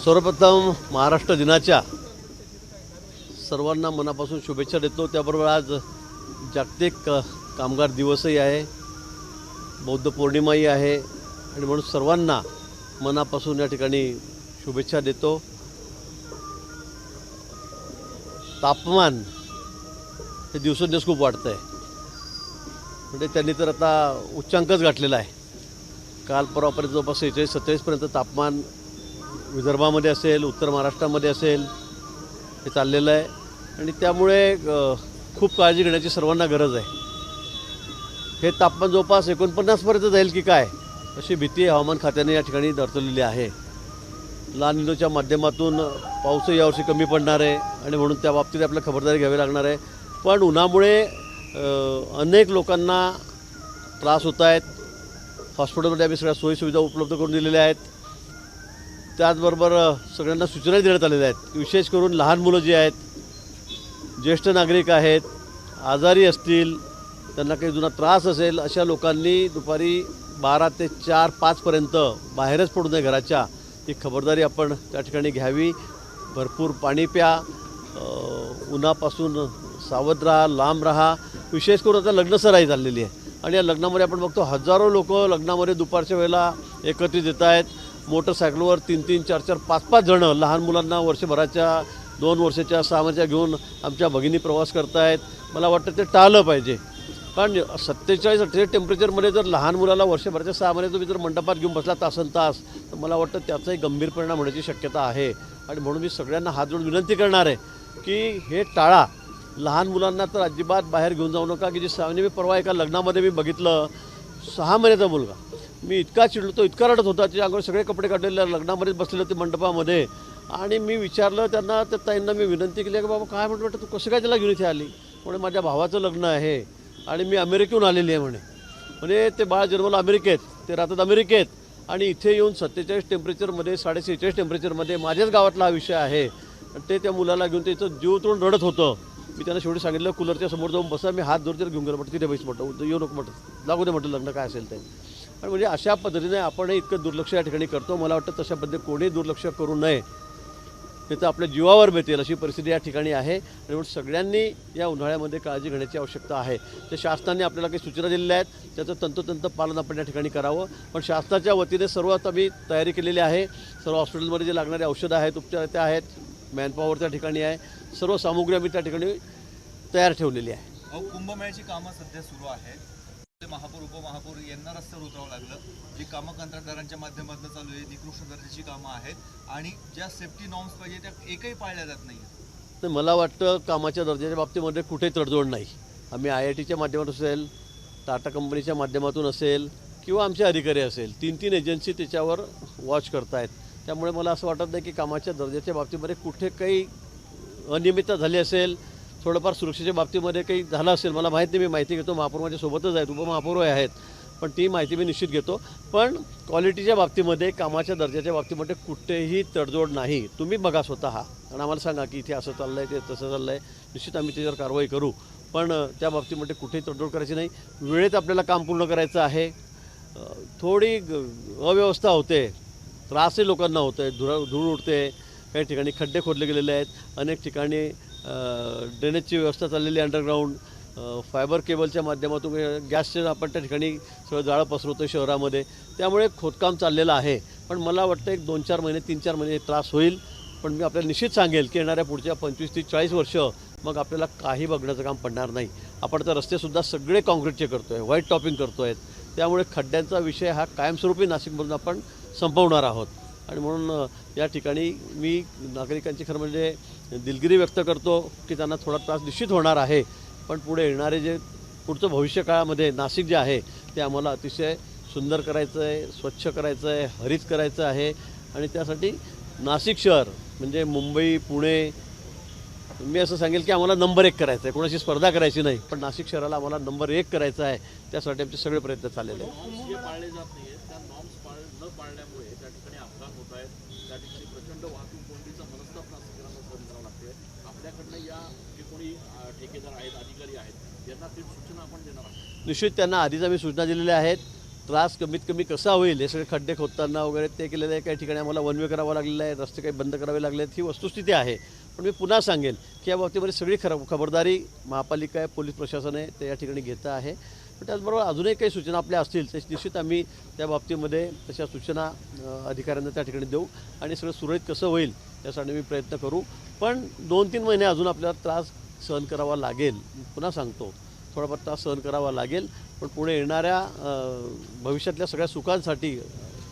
सर्वप्रथम महाराष्ट्र दिनाच्या सर्वांना मनापासून शुभेच्छा देतो। त्याबरोबर आज जागतिक कामगार दिवसही आहे, बौद्ध पौर्णिमाही आहे आणि म्हणून सर्वांना मनापासून या ठिकाणी शुभेच्छा देतो। तापमान हे दिवसेंदिवस खूप वाढतं आहे, म्हणजे त्यांनी तर आता उच्चांकच गाठलेला आहे। काल परवापर्यंत जवळपास 46-47 पर्यंत तापमान विदर्भामध्ये असेल, उत्तर महाराष्ट्रामध्ये असेल हे चाललेलं आहे आणि त्यामुळे खूप काळजी घेण्याची सर्वांना गरज आहे। हे तापमान जवळपास 49 पर्यंत जाईल की काय अशी भीती हवामान खात्याने या ठिकाणी दर्शवलेली आहे। ला निनोच्या माध्यमातून पाऊसही यावर्षी कमी पडणार आहे आणि म्हणून त्या बाबतीत आपल्याला खबरदारी घ्यावी लागणार आहे। पण उन्हामुळे अनेक लोकांना त्रास होत आहेत। हॉस्पिटलमध्ये आम्ही सगळ्या सोयीसुविधा उपलब्ध करून दिलेल्या आहेत। त्याचबरोबर सगळ्यांना सूचना देण्यात आलेल्या आहेत, विशेष करून लहान मुलं जी आहेत, ज्येष्ठ नागरिक आहेत, आजारी असतील, त्यांना काही जुना त्रास असेल, अशा लोकांनी दुपारी 12 ते 4-5 पर्यंत बाहेरच पडू नये घराच्या। ही खबरदारी आपण त्या ठिकाणी घ्यावी। भरपूर पाणी प्या, उन्हापासून सावध राहा, लांब राहा। विशेष करून आता लग्नसराई चाललेली आहे आणि या लग्नामध्ये आपण बघतो हजारो लोक लग्नामध्ये दुपारच्या वेळेला एकत्रित येत आहेत। मोटरसायकलवर 3-3, 4-4, 5-5 जणं लहान मुलांना वर्षभराच्या, 2 वर्षाच्या, 6 वर्षाच्या घेऊन आमच्या भगिनी प्रवास करत आहेत। मला वाटतं ते टाळलं पाहिजे, कारण 47-48 टेम्परेचरमध्ये जर लहान मुलाला वर्षभराच्या 6 महिने तुम्ही जर मंडपात घेऊन बसला तासनतास, तर मला वाटतं त्याचाही गंभीर परिणाम होण्याची शक्यता आहे। आणि म्हणून मी सगळ्यांना हात जोडून विनंती करणार आहे की हे टाळा। लहान मुलांना तर अजिबात बाहेर घेऊन जाऊ नका। की जे सावने मी परवा एका लग्नामध्ये मी बघितलं, 6 महिन्याचा मुलगा, मी इतका चिडलो, तो इतका रडत होता, त्याच्या अंगावर सगळे कपडे काढलेले, लग्नामध्येच बसलेले होते मंडपामध्ये। आणि मी विचारलं त्यांना, त्या ताईंना मी विनंती केली की बाबा काय म्हटलं, तू कसं काय त्याला घेऊन इथे आली? म्हणजे माझ्या भावाचं लग्न आहे आणि मी अमेरिकेहून आलेली आहे म्हणजे ते बाळ जन्मलं अमेरिकेत, ते राहतात अमेरिकेत आणि इथे येऊन 47 टेम्परेचरमध्ये, 46 टेम्परेचरमध्ये माझ्याच गावातला हा विषय आहे। ते त्या मुलाला घेऊन त्याचं जीव तोडून रडत होतं। मी त्यांना शेवटी सांगितलं कूलरच्या समोर जाऊन बसा, मी हात जोर घेऊन गेलो, म्हटलं तिथे बैस, म्हटलं येऊ नको, म्हटलं लागू दे, म्हटलं लग्न काय असेल ते। आणि म्हणजे अशा पद्धतीने आपणही इतकं दुर्लक्ष या ठिकाणी करतो। मला वाटतं तशा पद्धतीने कोणी दुर्लक्ष करू नये, ते तर आपल्या जीवावर बेतेल अशी परिस्थिती या ठिकाणी आहे। आणि म्हणून सगळ्यांनी या उन्हाळ्यामध्ये काळजी घेण्याची आवश्यकता आहे। ते शासनाने आपल्याला काही सूचना दिलेल्या आहेत, त्याचं तंतोतंत पालन आपण या ठिकाणी करावं। पण शासनाच्या वतीने सर्व आता मी तयारी केलेली आहे। सर्व हॉस्पिटलमध्ये जे लागणारे औषधं आहेत, उपचार त्या आहेत, मॅनपॉवर त्या ठिकाणी आहे, सर्व सामुग्री आम्ही त्या ठिकाणी तयार ठेवलेली आहे। कुंभमेळ्याची कामं सध्या सुरू आहेत। महापौर, उपमहापौर यांना रस्त्यावर उतरावं लागलं। जी कामं कंत्राटदारांच्या माध्यमातून चालू आहे, निकृष्ट दर्जाची कामं आहेत आणि ज्या सेफ्टी नॉर्म्स पाहिजे त्या एकही पाळल्या जात नाही। तर मला वाटतं कामाच्या दर्जाच्या बाबतीमध्ये कुठेही तडजोड नाही। आम्ही IITच्या माध्यमातून असेल, टाटा कंपनीच्या माध्यमातून असेल किंवा आमचे अधिकारी असेल, 3 एजन्सी त्याच्यावर वॉच करतायत। त्यामुळे मला असं वाटत नाही की कामाच्या दर्जाच्या बाबतीमध्ये कुठे काही अनियमितता झाली असेल, थोडंफार सुरक्षेच्या बाबतीमध्ये काही झालं असेल, मला माहीत नाही, मी माहिती घेतो। महापौर माझ्यासोबतच आहेत, उपमहापौरही आहेत, पण ती माहिती मी निश्चित घेतो। पण क्वालिटीच्या बाबतीमध्ये, कामाच्या दर्जाच्या बाबतीमध्ये कुठेही तडजोड नाही। तुम्ही बघा स्वतः आणि आम्हाला सांगा की इथे असं चाललं आहे, ते तसं चाललं आहे, निश्चित आम्ही त्याच्यावर कारवाई करू। पण त्या बाबतीमध्ये कुठेही तडजोड करायची नाही। वेळेत आपल्याला काम पूर्ण करायचं आहे। थोडी अव्यवस्था होते, त्रासही लोकांना होतं आहे, धूळ उडते, काही ठिकाणी खड्डे खोदले गेलेले आहेत, अनेक ठिकाणी ड्रेनेजची व्यवस्था चाललेली आहे, अंडरग्राऊंड फायबर केबलच्या माध्यमातून गॅसचे आपण त्या ठिकाणी सगळं जाळं पसरवतो शहरामध्ये, त्यामुळे खोदकाम चाललेलं आहे। पण मला वाटतं एक 2-4 महिने, 3-4 महिने त्रास होईल। पण मी आपल्याला निश्चित सांगेल की येणाऱ्या पुढच्या 25-30-40 वर्ष मग आपल्याला काही बघण्याचं काम पडणार नाही। आपण तर रस्तेसुद्धा सगळे कॉन्क्रीटचे करतो आहे, व्हाईट टॉपिंग करतो आहेत, त्यामुळे खड्ड्यांचा विषय हा कायमस्वरूपी नाशिकमधून आपण संपवणार आहोत। आणि म्हणून या ठिकाणी मी नागरिकांची खरं म्हणजे दिलगिरी व्यक्त करतो की त्यांना थोडा त्रास निश्चित होणार आहे। पण पुढे येणारे जे पुढचं भविष्य काळामध्ये नाशिक जे आहे ते आम्हाला अतिशय सुंदर करायचं आहे, स्वच्छ करायचं आहे, हरित करायचं आहे। आणि त्यासाठी नाशिक शहर म्हणजे मुंबई, पुणे, मी असं सांगेल की आम्हाला नंबर 1 करायचं आहे, कोणाशी स्पर्धा करायची नाही, पण नाशिक शहराला आम्हाला नंबर 1 करायचं आहे। त्यासाठी आमचे सगळे प्रयत्न चाललेले आहेत। पाळले जात नाही आहेत, त्या नॉर्म्स न पाळल्यामुळे त्या ठिकाणी अपघात होत आहेत, त्या ठिकाणी प्रचंड वाहतूक कोंडीचा मनस्ताप नाशिककरांना सहन करावा लागतोय। आपल्याकडनं या जे कोणी ठेकेदार आहेत, अधिकारी आहेत, यांना ती सूचना आपण देणार आहोत। निश्चित त्यांना आधीच आम्ही सूचना दिलेल्या आहेत। त्रास कमीत कमी कसा होईल हे सगळे खड्डे खोदताना वगैरे ते केलेलं आहे. काही ठिकाणी आम्हाला वन वे करावं लागलेलं आहे, रस्ते काही बंद करावे लागले आहेत, ही वस्तुस्थिती आहे. पण मी पुन्हा सांगेल की या बाबतीमध्ये सगळी खबरदारी महापालिका आहे, पोलीस प्रशासन आहे, ते या ठिकाणी घेतं आहे. पण त्याचबरोबर अजूनही काही सूचना आपल्या असतील तर निश्चित आम्ही त्या बाबतीमध्ये तशा सूचना अधिकाऱ्यांना त्या ठिकाणी देऊ आणि सगळं सुरळीत कसं होईल यासाठी मी प्रयत्न करू. पण 2-3 महिने अजून आपल्याला त्रास सहन करावा लागेल. पुन्हा सांगतो, थोडाफार त्रास सहन करावा लागेल. पण पुढे येणाऱ्या भविष्यातल्या सगळ्या सुखांसाठी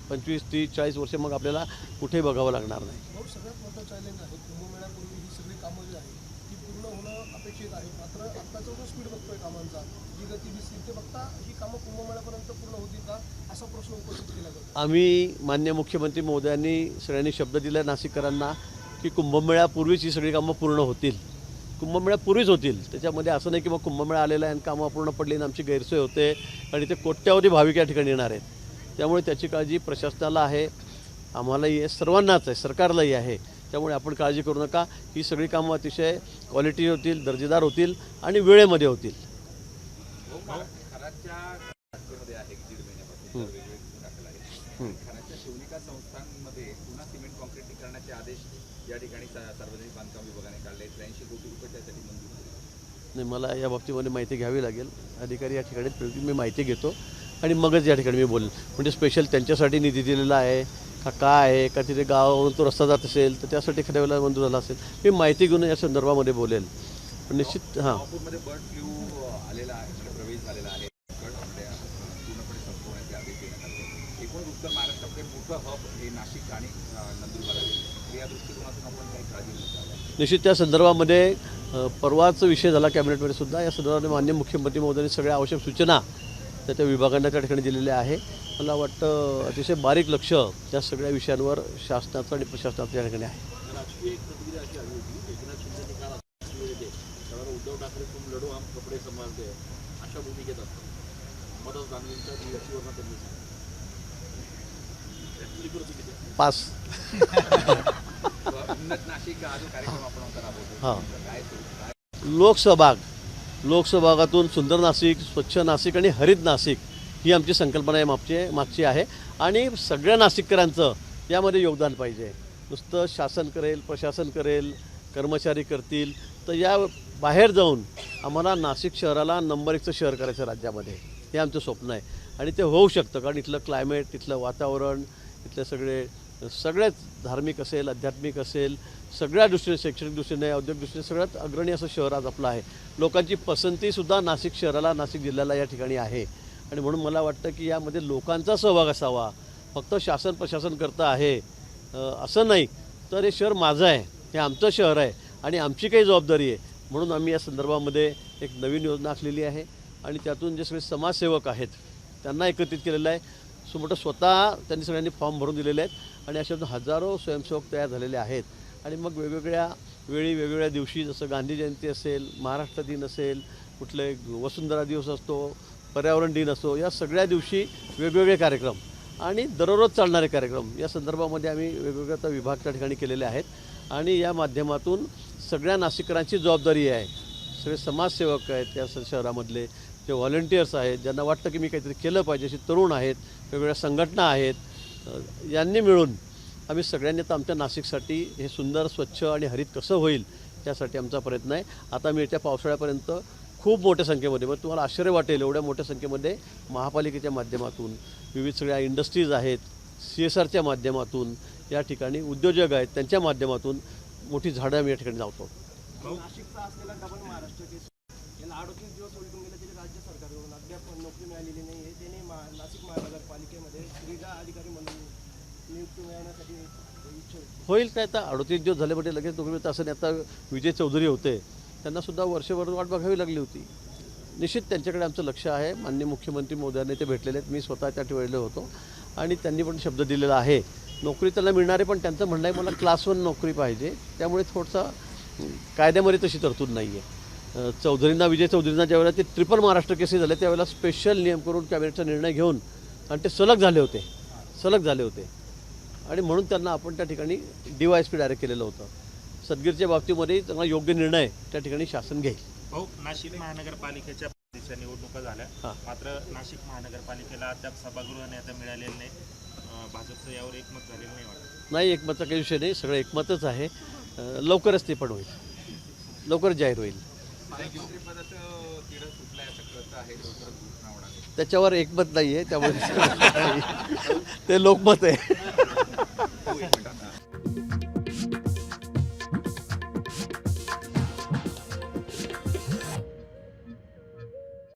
25, 30, 40 वर्षे मग आपल्याला कुठेही बघावं लागणार नाही. भाऊ, सगळ्यात मोठं चॅलेंज आहे कुंभमेळ्यापूर्वी ही सगळी कामं जी आहेत ती पूर्ण होणं अपेक्षित आहे. मात्र आत्ताचा जो स्पीड बघतोय कामांचा, जी गती दिसते ते बघता ही कामं कुंभमेळ्यापर्यंत पूर्ण होतील का असा प्रश्न उपस्थित केला जातो. आम्ही माननीय मुख्यमंत्री महोदयांनी सगळ्यांनी शब्द दिला नाशिककरांना की कुंभमेळ्यापूर्वीच ही सगळी कामं पूर्ण होतील. कुंभमेळ्यापूर्वीच होतील. त्याच्यामध्ये असं नाही की मग कुंभमेळा आलेला आहे आणि कामं अपूर्ण पडली आणि आमची गैरसोय होते आणि ते कोट्यावधी भाविक या ठिकाणी येणार आहेत. त्यामुळे त्याची काळजी प्रशासनाला आहे, आम्हालाही आहे, सर्वांनाच आहे, सरकारलाही आहे. त्यामुळे आपण काळजी करू नका. ही सगळी कामं अतिशय क्वालिटी होतील, दर्जेदार होतील आणि वेळेमध्ये होतील. खराच्या मध्ये आहे 1.5 महिन्यापासून वेगवेगळे दाखल आहे. खराच्या शिवनिका संस्थांमध्ये पुन्हा सिमेंट कॉन्क्रीटिंग करण्याचे आदेश या ठिकाणी सार्वजनिक बांधकाम विभागाने काढले. 83 कोटी रुपये त्यासाठी मंजूर केले. नाही, मला या बाबतीमध्ये माहिती घ्यावी लागेल. अधिकारी या ठिकाणी मी माहिती घेतो आणि मगच या ठिकाणी मी बोलेन. म्हणजे स्पेशल त्यांच्यासाठी निधी दिलेला आहे का काय आहे, का तिथे गावावरून तो रस्ता जात असेल तर त्यासाठी एखाद्या वेळेला मंजूर झाला असेल, मी माहिती घेऊन या संदर्भामध्ये बोलेल. पण निश्चित हां, नागपूरमध्ये बर्ड फ्लू आलेला आहे, म्हणजे प्रवेश झालेला आहे. पूर्णपणे संपवण्याचे आदेश देण्यात आले. एकूण उत्तर महाराष्ट्रामध्ये मोठं हब हे नाशिक आणि नंदुरबार आहे. या दृष्टिकोनातून आपण काही काळजी घेतो. निश्चित त्या संदर्भामध्ये परवाच विषय झाला कॅबिनेटमध्ये सुद्धा. या संदर्भात माननीय मुख्यमंत्री महोदयांनी सगळ्या आवश्यक सूचना त्या विभागांना त्या ठिकाणी दिलेल्या आहे. मला वाटतं अतिशय बारीक लक्ष त्या सगळ्या विषयांवर शासनाचं आणि प्रशासनाचं त्या ठिकाणी आहे. राजकीय एक प्रतिक्रिया अशी आली होती, एकनाथ शिंदेने काल त्यावर उद्धव ठाकरे तुम लढो हम कपडे संभाळते अशा भूमिकेत असतात. मदत गांधींच्या दिवशीवरनं त्यांनी सांगितलं पास. उन्नत नाशिक हा जो कार्यक्रम आपण आता राबवतो, हां, काय काय लोकसहभागातून सुंदर नाशिक, स्वच्छ नाशिक आणि हरित नाशिक ही आमची संकल्पना आहे, मागची आहे. आणि सगळ्या नाशिककरांचं यामध्ये योगदान पाहिजे. नुसतं शासन करेल, प्रशासन करेल, कर्मचारी करतील, तर या बाहेर जाऊन आम्हाला नाशिक शहराला नंबर 1चं शहर करायचं राज्यामध्ये, हे आमचं स्वप्न आहे. आणि ते होऊ शकतं कारण इथलं क्लायमेट, इथलं वातावरण, इथले सगळ्याच धार्मिक असेल, आध्यात्मिक असेल, सगळ्या दृष्टीने, शैक्षणिक दृष्टीने, औद्योगिक दृष्टीने सगळ्यात अग्रणी असं शहर आज आपलं आहे. लोकांची पसंतीसुद्धा नाशिक शहराला, नाशिक जिल्ह्याला या ठिकाणी आहे. आणि म्हणून मला वाटतं की यामध्ये लोकांचा सहभाग असावा. फक्त शासन प्रशासन करतं आहे असं नाही, तर हे शहर माझं आहे, हे आमचं शहर आहे आणि आमची काही जबाबदारी आहे. म्हणून आम्ही या संदर्भामध्ये एक नवीन योजना आखलेली आहे आणि त्यातून जे सगळे समाजसेवक आहेत त्यांना एकत्रित केलेलं आहे. मोठं स्वतः त्यांनी सगळ्यांनी फॉर्म भरून दिलेले आहेत आणि अशा हजारो स्वयंसेवक तयार झालेले आहेत. आणि मग वेगवेगळ्या वेळी, वेगवेगळ्या दिवशी, जसं गांधी जयंती असेल, महाराष्ट्र दिन असेल, कुठले वसुंधरा दिवस असतो, पर्यावरण दिन असतो, या सगळ्या दिवशी वेगवेगळे कार्यक्रम आणि दररोज चालणारे कार्यक्रम या संदर्भामध्ये आम्ही वेगवेगळ्या त्या विभाग त्या ठिकाणी केलेले आहेत. आणि या माध्यमातून सगळ्या नाशिककरांची जबाबदारी आहे. सगळे समाजसेवक आहेत त्या शहरामधले, जे व्हॉलंटियर्स आहेत, ज्यांना वाटतं की मी काहीतरी केलं पाहिजे, असे तरुण आहेत, वेगवेगळ्या संघटना आहेत, यांनी मिळून आम्ही सगळ्यांनी आता आमच्या नाशिकसाठी हे सुंदर, स्वच्छ आणि हरित कसं होईल त्यासाठी आमचा प्रयत्न आहे. आता मी येत्या पावसाळ्यापर्यंत खूप मोठ्या संख्येमध्ये, मग तुम्हाला आश्चर्य वाटेल एवढ्या मोठ्या संख्येमध्ये महापालिकेच्या माध्यमातून, विविध सगळ्या इंडस्ट्रीज आहेत, CSRच्या माध्यमातून, या ठिकाणी उद्योजक आहेत त्यांच्या माध्यमातून मोठी झाडं आम्ही या ठिकाणी लावतो. नाशिकचा असलेला डबल महाराष्ट्र केस याला 38 दिवस उलटून गेले तरी राज्य सरकारकडून अद्याप नोकरी मिळालेली नाही आहे. त्याने नाशिक महानगरपालिकेमध्ये क्रीडा अधिकारी म्हणून नियुक्ती मिळवण्यासाठी इच्छा होईल काय, आता 38 दिवस झाले म्हणजे लगेच नोकरी मिळतं असं नाही. आता विजय चौधरी होते, त्यांनासुद्धा वर्षभर वाट बघावी लागली होती. निश्चित त्यांच्याकडे आमचं लक्ष आहे. माननीय मुख्यमंत्री महोदयांनी ते भेटलेले आहेत, मी स्वतः त्या वेळेला होतो आणि त्यांनी पण शब्द दिलेला आहे. नोकरी त्यांना मिळणार आहे, पण त्यांचं म्हणणं आहे मला क्लास 1 नोकरी पाहिजे. त्यामुळे थोडसा कायद्यामध्ये तशी तरतूद नाही आहे. विजय चौधरींना ज्यावेळेला ते ट्रिपल महाराष्ट्र केसेस झाले त्यावेळेला स्पेशल नियम करून कॅबिनेटचा निर्णय घेऊन, आणि ते सलग झाले होते आणि म्हणून त्यांना आपण त्या ठिकाणी DYSP डायरेक्ट केलेलं होतं. सदगीरच्या बाबतीमध्ये चांगला योग्य निर्णय त्या ठिकाणी शासन घेईल. नाशिक महानगरपालिकेच्या च्या निवडणुका झाल्या हां. मात्र नाशिक महानगरपालिकेला अद्याप सभागृह नेता मिळालेलं नाही. भाजपचं यावर एकमत झालेलं नाही वाटतं. नाही, एकमतचा काही विषय नाही, सगळं एकमतच आहे. लवकरच ते पण होईल, लवकरच जाहीर होईल. पालकमंत्रीपदाचं तिढा सुटला असं कळतं आहे. लवकरच घोषणा होणार आहे. त्याच्यावर एकमत नाही आहे, त्यामुळे ते लोकमत आहे. एक मिनिट.